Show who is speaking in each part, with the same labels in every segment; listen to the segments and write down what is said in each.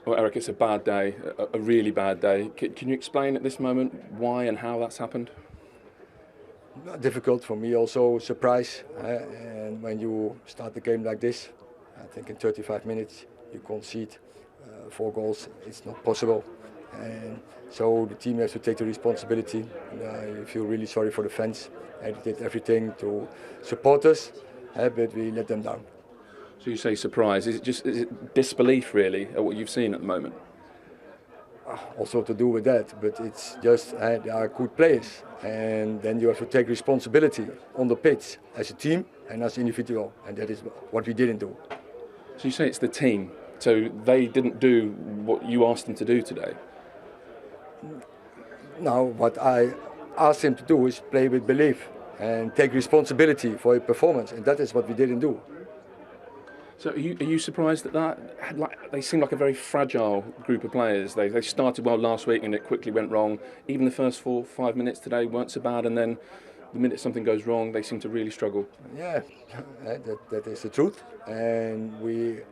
Speaker 1: Well, Erik, it's a bad day, a really bad day. Can you explain at this moment why and how that's happened?
Speaker 2: Difficult for me, also surprise. And when you start the game like this, I think in 35 minutes you concede 4 goals. It's not possible. And so the team has to take the responsibility. I feel really sorry for the fans. They did everything to support us, but we let them down.
Speaker 1: So you say surprise. Is it disbelief really at what you've seen at the moment?
Speaker 2: Also to do with that, but it's just they are good players, and then you have to take responsibility on the pitch as a team and as individual, and that is what we didn't do.
Speaker 1: So you say it's the team. So they didn't do what you asked them to do today.
Speaker 2: Now, what I asked him to do is play with belief and take responsibility for your performance, and that is what we didn't do.
Speaker 1: So are you surprised at that? They seem like a very fragile group of players. They started well last week and it quickly went wrong. Even the first 4 or 5 minutes today weren't so bad, and then the minute something goes wrong, they seem to really struggle.
Speaker 2: Yeah, that is the truth, and we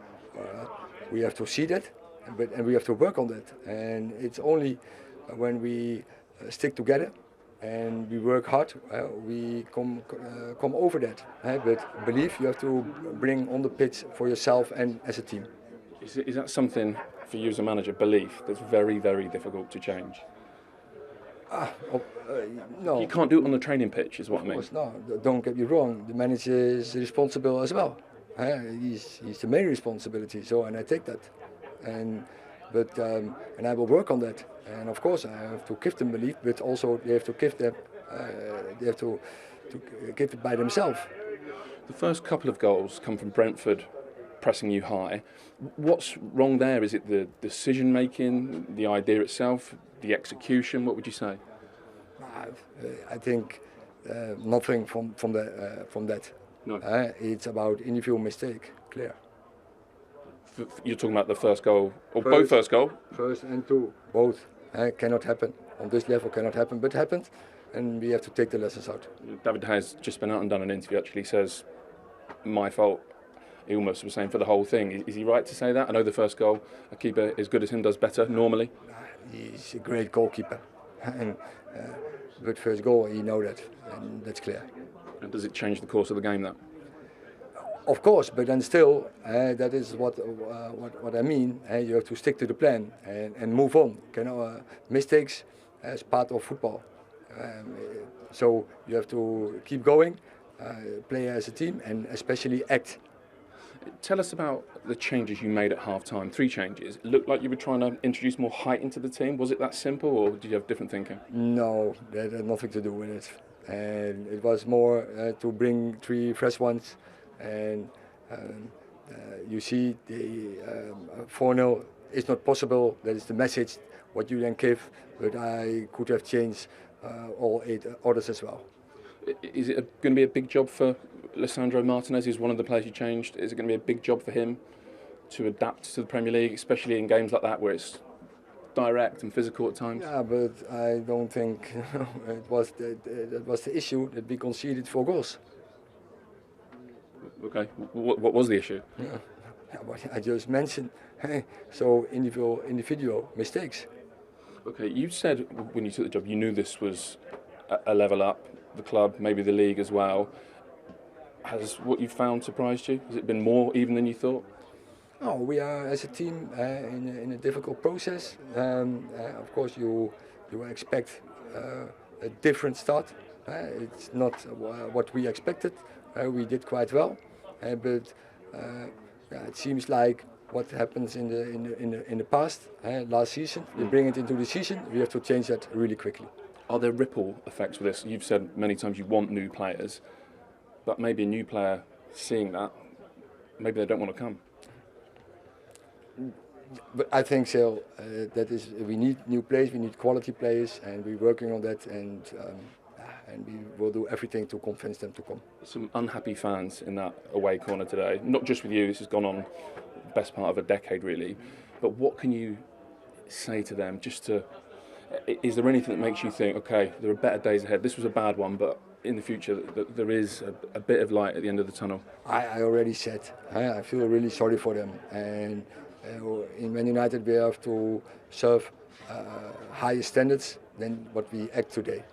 Speaker 2: have to see that, and we have to work on that. And it's only when we stick together and we work hard, we come over that. But belief you have to bring on the pitch for yourself and as a team.
Speaker 1: Is that something for you as a manager, belief, that's very, very difficult to change?
Speaker 2: No.
Speaker 1: You can't do it on the training pitch, is what I mean.
Speaker 2: Of course, no, don't get me wrong. The manager is responsible as well. He's the main responsibility. So, and I take that, and I will work on that. And of course, I have to give them belief, but also they have to give them, they have to give it by themselves.
Speaker 1: The first couple of goals come from Brentford pressing you high. What's wrong there? Is it the decision making, the idea itself, the execution? What would you say?
Speaker 2: I think nothing from that.
Speaker 1: No.
Speaker 2: It's about individual mistake, clear.
Speaker 1: You're talking about the first goal, or both first goal?
Speaker 2: First and two, both. Cannot happen. On this level cannot happen, but happened, and we have to take the lessons out.
Speaker 1: David has just been out and done an interview, actually says, my fault. He almost was saying for the whole thing. Is he right to say that? I know the first goal, a keeper as good as him does better, normally.
Speaker 2: He's a great goalkeeper. And but first goal, he know that, and that's clear.
Speaker 1: And does it change the course of the game, that?
Speaker 2: Of course, but then still, that is what I mean. You have to stick to the plan and move on. Mistakes as part of football. So you have to keep going, play as a team, and especially act.
Speaker 1: Tell us about the changes you made at half-time. 3 changes. It looked like you were trying to introduce more height into the team. Was it that simple, or did you have different thinking?
Speaker 2: No, that had nothing to do with it. And it was more to bring 3 fresh ones. And you see, the 4-0 is not possible. That is the message, what you then give. But I could have changed all 8 others as well.
Speaker 1: Is it going to be a big job for Lisandro Martinez? He's one of the players you changed. Is it going to be a big job for him to adapt to the Premier League, especially in games like that where it's direct and physical at times?
Speaker 2: Yeah, but I don't think it was that was the issue, that we conceded 4 goals.
Speaker 1: Okay, what was the issue?
Speaker 2: Yeah, what I just mentioned. So individual mistakes.
Speaker 1: Okay, you said when you took the job you knew this was a level up, the club, maybe the league as well. Has what you found surprised you? Has it been more even than you thought?
Speaker 2: No, we are as a team in a difficult process. Of course, you expect a different start. It's not what we expected. We did quite well, but it seems like what happens in the past, last season. We bring it into the season. We have to change that really quickly.
Speaker 1: Are there ripple effects with this? You've said many times you want new players, but maybe a new player seeing that, maybe they don't want to come.
Speaker 2: But I think so. That is, we need new players, we need quality players, and we're working on that, and we will do everything to convince them to come.
Speaker 1: Some unhappy fans in that away corner today. Not just with you. This has gone on the best part of a decade, really. But what can you say to them? Is there anything that makes you think, okay, there are better days ahead? This was a bad one, but in the future, there is a bit of light at the end of the tunnel.
Speaker 2: I already said, I feel really sorry for them, and In Man United we have to serve higher standards than what we act today.